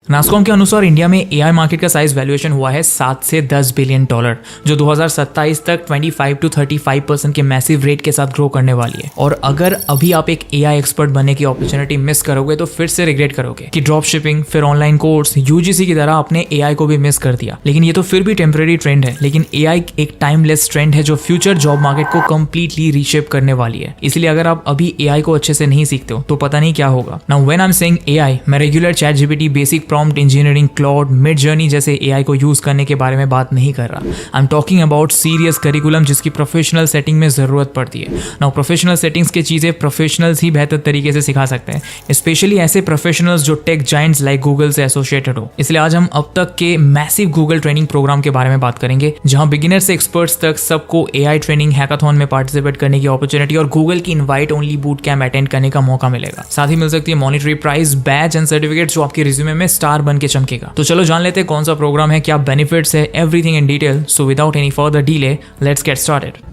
नास्कॉम के अनुसार इंडिया में एआई मार्केट का साइज वैल्यूएशन हुआ है 7 से 10 बिलियन डॉलर, जो 2027 तक 25 to 35% के मैसिव रेट के साथ ग्रो करने वाली है। और अगर अभी आप एक एआई एक्सपर्ट बनने की अपॉर्चुनिटी मिस करोगे तो फिर से रिग्रेट करोगे कि ड्रॉप शिपिंग, फिर ऑनलाइन कोर्स, यूजीसी की तरह आपने एआई को भी मिस कर दिया। लेकिन ये तो फिर भी टेम्परेरी ट्रेंड है, लेकिन एआई एक टाइमलेस ट्रेंड है जो फ्यूचर जॉब मार्केट को कंप्लीटली रीशेप करने वाली है। इसलिए अगर आप अभी एआई को अच्छे से नहीं सीखते हो तो पता नहीं क्या होगा। Now when I am saying AI, मैं regular ChatGPT, basic prompt engineering, Claude, Midjourney जैसे एआई को यूज करने के बारे में बात नहीं कर रहा। I am talking about serious curriculum जिसकी प्रोफेशनल सेटिंग में जरूरत पड़ती है। नाउ प्रोफेशनल सेटिंग्स की चीजें प्रोफेशनल्स ही बेहतर तरीके से सिखा सकते हैं, स्पेशली ऐसे प्रोफेशनल्स जो टेक जायंट्स लाइक गूगल से एसोसिएटेड हो। इसलिए आज हम अब तक के मैसिव गूगल ट्रेनिंग प्रोग्राम के बारे में बात करेंगे, जहां बिगिनर से एक्सपर्ट्स तक सबको एआई ट्रेनिंग हैकाथॉन में पार्टिसिपेट करने की अपॉर्चुनिटी और गूगल की invite only boot camp attend करने का मौका मिलेगा। साथ ही मिल सकती है monetary prize, badge and certificate जो आपके रिज्यूमे में स्टार बन के चमकेगा। तो चलो जान लेते हैं कौन सा प्रोग्राम है, क्या बेनिफिट्स है, everything in detail. So without any further delay, let's get started.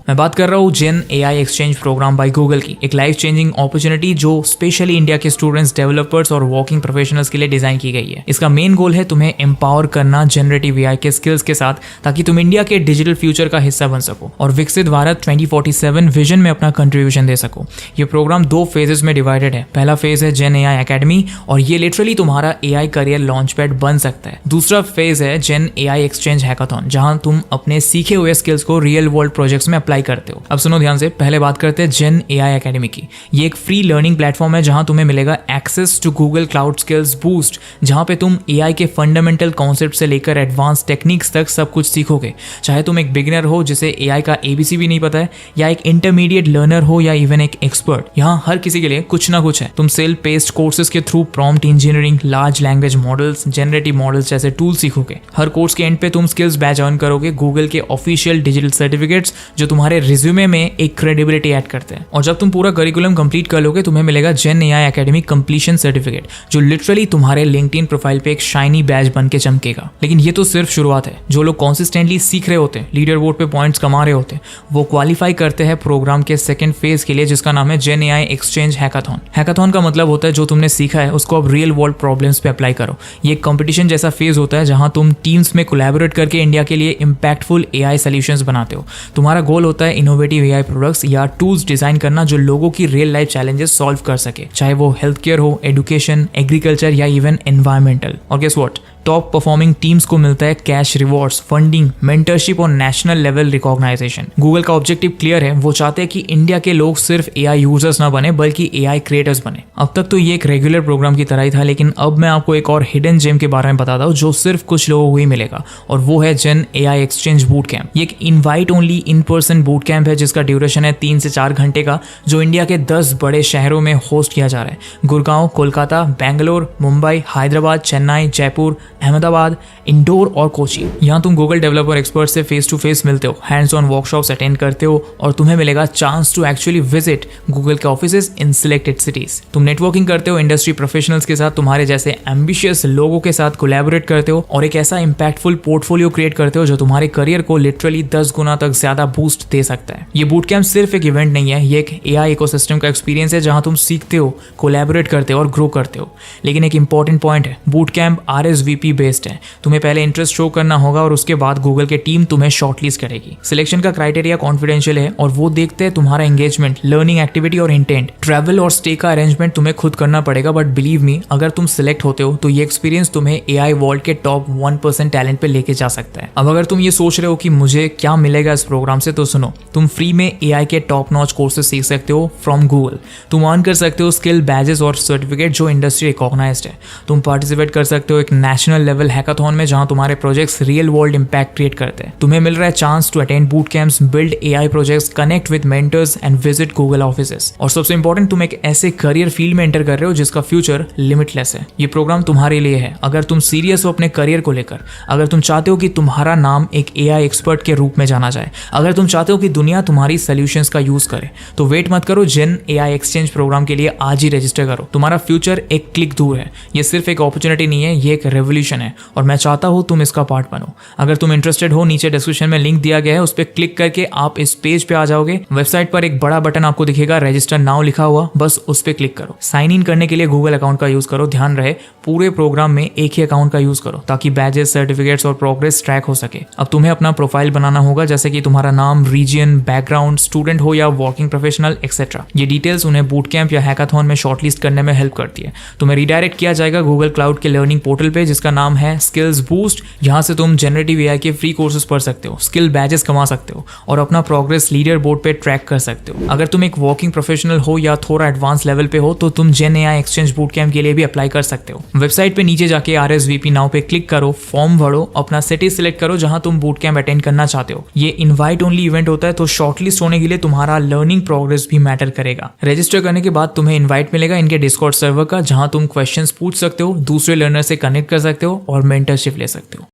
मैं बात कर रहा हूँ Gen AI exchange program by Google की, एक लाइफ चेंजिंग अपॉर्चुनिटी जो स्पेशली इंडिया के स्टूडेंट्स, डेवलपर्स और वर्किंग प्रोफेशनल्स के लिए डिजाइन की गई है। इसका मेन गोल है तुम्हें एम्पावर करना जनरेटिव एआई के स्किल्स के साथ, ताकि तुम इंडिया के डिजिटल फ्यूचर का हिस्सा बन सको और विकसित भारत 2047 विजन में अपना कंट्रीब्यूशन दे सको। ये प्रोग्राम 2 फेजेस में डिवाइडेड है। पहला फेज है जेन एआई एकेडमी और ये लिटरली तुम्हारा एआई करियर लॉन्च पैड बन सकता है। दूसरा फेज है जेन एआई एक्सचेंज हैकाथॉन, जहां तुम अपने सीखे हुए स्किल्स को रियल वर्ल्ड प्रोजेक्ट्स में करते हो। अब सुनो ध्यान से, पहले बात करते हैं जेन एआई एकेडमी की। ये एक फ्री लर्निंग प्लेटफॉर्म है जहां तुम्हें मिलेगा access to Google cloud skills boost, जहां पे तुम एआई के फंडामेंटल कॉन्सेप्ट से लेकर एडवांस टेक्निक्स तक सब कुछ सीखोगे। चाहे तुम एक बिगिनर हो जिसे एआई का एबीसी भी नहीं पता है, या एक इंटरमीडिएट लर्नर हो, या इवन एक एक्सपर्ट, यहाँ हर किसी के लिए कुछ ना कुछ है। तुम सेल्फ पेस्ड कोर्सेज के through prompt engineering, large language models, generative models जैसे टूल सीखोगे। हर कोर्स के एंड पे तुम स्किल्स बैच अर्न करोगे, गूगल के ऑफिशियल डिजिटल सर्टिफिकेट्स जो तुम्हारे रिज्यूमे में एक क्रेडिबिलिटी ऐड करते हैं। और जब तुम पूरा करिकुलम कंप्लीट कर लोगे, तुम्हें मिलेगा जेन एआई एकेडमी कंप्लीशन सर्टिफिकेट, जो लिटरली तुम्हारे लिंक्डइन प्रोफाइल पे एक शाइनी बैज बन के चमकेगा। लेकिन ये तो सिर्फ शुरुआत है। जो लोग कॉन्सिस्टेंटली सीख रहे होते हैं, लीडर बोर्ड पे पॉइंट्स कमा रहे होते हैं, वो क्वालिफाई करते हैं प्रोग्राम के सेकंड फेज के लिए, जिसका नाम है जेन एआई एक्सचेंज हैकाथॉन। हैकाथॉन का मतलब होता है जो तुमने सीखा है उसको अब रियल वर्ल्ड प्रॉब्लम्स पे अप्लाई करो। ये एक कंपटीशन जैसा फेज होता है जहां तुम टीम्स में कोलैबोरेट करके इंडिया के लिए इंपैक्टफुल एआई सॉल्यूशंस बनाते हो। तुम्हारा गोल होता है इनोवेटिव एआई प्रोडक्ट्स या टूल्स डिजाइन करना जो लोगों की रियल लाइफ चैलेंजेस सॉल्व कर सके, चाहे वो हेल्थ केयर हो, एजुकेशन, एग्रीकल्चर या इवन एनवायरमेंटल। और guess what, top performing teams को मिलता है कैश रिवॉर्ड्स, फंडिंग, मेंटरशिप और नेशनल लेवल रिकॉग्नाइजेशन। गूगल का ऑब्जेक्टिव क्लियर है, वो चाहते हैं कि इंडिया के लोग सिर्फ एआई यूजर्स ना बने बल्कि एआई क्रिएटर्स बने। अब तक तो ये एक रेगुलर प्रोग्राम की तरह ही था, लेकिन अब मैं आपको एक और हिडन जेम के बारे में बताता हूँ जो सिर्फ कुछ लोगों को ही मिलेगा, और वो है जेन एआई एक्सचेंज बूट कैंप। ये एक invite only in person boot camp है जिसका ड्यूरेशन है 3 से 4 घंटे का, जो इंडिया के 10 बड़े शहरों में होस्ट किया जा रहा है। गुड़गांव, कोलकाता, बेंगलोर, मुंबई, हैदराबाद, चेन्नई, जयपुर, अहमदाबाद, इंदौर और कोची। यहाँ तुम गूगल डेवलपर एक्सपर्ट से फेस टू फेस मिलते हो, हैंड्स ऑन वर्कशॉप्स अटेंड करते हो, और तुम्हें मिलेगा chance to actually visit Google के ऑफिसेज इन सिलेक्टेड सिटीज। तुम नेटवर्किंग करते हो इंडस्ट्री प्रोफेशनल्स के साथ, तुम्हारे जैसे एम्बिशियस लोगों के साथ कोलैबोरेट करते हो, और एक ऐसा इंपैक्टफुल पोर्टफोलियो क्रिएट करते हो जो तुम्हारे करियर को लिटरली 10 गुना तक ज्यादा बूस्ट दे सकता है। ये बूट कैंप सिर्फ एक इवेंट नहीं है, ये एक एआई इकोसिस्टम का एक्सपीरियंस है जहां तुम सीखते हो, कोलैबोरेट करते हो और ग्रो करते हो। लेकिन एक इंपॉर्टेंट पॉइंट है, बूट कैंप RSVP बेस्ड है। तुम्हें पहले इंटरेस्ट शो करना होगा और उसके बाद गूगल के टीम तुम्हें शॉर्टलिस्ट करेगी। सिलेक्शन का क्राइटेरिया कॉन्फिडेंशियल है और वो देखते हैं तुम्हारा एंगेजमेंट, लर्निंग एक्टिविटी और इंटेंट। ट्रैवल और स्टे का अरेंजमेंट तुम्हें खुद करना पड़ेगा, बट बिलीव मी, अगर तुम सिलेक्ट होते हो तो ये एक्सपीरियंस तुम्हें एआई वर्ल्ड के टॉप 1% टैलेंट पे लेके जा सकता है। अब अगर तुम ये सोच रहे हो कि मुझे क्या मिलेगा इस प्रोग्राम से, तो सुनो, तुम फ्री में एआई के टॉप नॉच कोर्सेज सीख सकते हो फ्रॉम गूगल। तुम अर्न कर सकते हो स्किल बैजेस और सर्टिफिकेट जो इंडस्ट्री रिकॉग्नाइज्ड है। तुम पार्टिसिपेट कर सकते हो एक नेशनल लेवल हैकाथॉन में जहां तुम्हारे projects real world impact create करते हैं। तुम्हें मिल रहा है chance to attend boot camps, build AI projects, connect with mentors and visit Google offices. और सबसे इंपॉर्टेंट, तुम एक ऐसे करियर फील्ड में एंटर कर रहे हो जिसका फ्यूचर लिमिटलेस है। ये प्रोग्राम तुम्हारे लिए है अगर तुम सीरियस हो अपने करियर को लेकर, अगर तुम चाहते हो कि तुम्हारा नाम एक एआई एक्सपर्ट के रूप में जाना जाए, अगर तुम चाहते हो कि दुनिया तुम्हारी सॉल्यूशंस का यूज करे, तो वेट मत करो, जेन एआई एक्सचेंज प्रोग्राम के लिए आज ही रजिस्टर करो। तुम्हारा फ्यूचर एक क्लिक दूर है। ये सिर्फ एक अपॉर्चुनिटी नहीं है, ये एक रेवोल्यूशन रेवोल्यूशन है और मैं चाहता हूँ तुम इसका पार्ट बनो। अगर तुम इंटरेस्टेड हो, नीचे डिस्क्रिप्शन में लिंक दिया गया है, उस पर क्लिक करके आप इस पेज पे आ जाओगे। वेबसाइट पर एक बड़ा बटन आपको दिखेगा, रजिस्टर नाउ लिखा हुआ, बस उस पर क्लिक करो। साइन इन करने के लिए गूगल अकाउंट का यूज करो। ध्यान रहे पूरे प्रोग्राम में एक ही अकाउंट का यूज करो ताकि बैजेस, सर्टिफिकेट्स और प्रोग्रेस ट्रैक हो सके। अब तुम्हें अपना प्रोफाइल बनाना होगा, जैसे कि तुम्हारा नाम, रीजन, बैकग्राउंड, स्टूडेंट हो या वर्किंग प्रोफेशनल एक्सेट्रा। ये डिटेल्स उन्हें बूट कैंप या हैकाथॉन में शॉर्टलिस्ट करने में हेल्प करती है। तुम्हें रिडायरेक्ट किया जाएगा गूगल क्लाउड के लर्निंग पोर्टल पे, जिसका नाम है स्किल्स बूस्ट। यहाँ से तुम जनरेटिव एआई के फ्री कोर्सेज पढ़ सकते हो, स्किल बैजेस कमा सकते हो और अपना प्रोग्रेस लीडर बोर्ड पे ट्रैक कर सकते हो। अगर तुम एक वर्किंग प्रोफेशनल हो या थोड़ा एडवांस लेवल पे हो तो तुम जेन एआई एक्सचेंज बूट कैंप के लिए भी अप्लाई कर सकते हो। वेबसाइट पे नीचे जाके RSVP नाउ पे क्लिक करो, फॉर्म भरो, अपना सिटी सिलेक्ट करो जहां तुम बूट कैंप अटेंड करना चाहते हो। ये इनवाइट ओनली इवेंट होता है, तो शॉर्टलिस्ट होने के लिए तुम्हारा लर्निंग प्रोग्रेस भी मैटर करेगा। रजिस्टर करने के बाद तुम्हें इनवाइट मिलेगा इनके डिस्कॉर्ड सर्वर का, जहां तुम क्वेश्चंस पूछ सकते हो, दूसरे लर्नर से कनेक्ट कर सकते हो और मेंटरशिप ले सकते हो।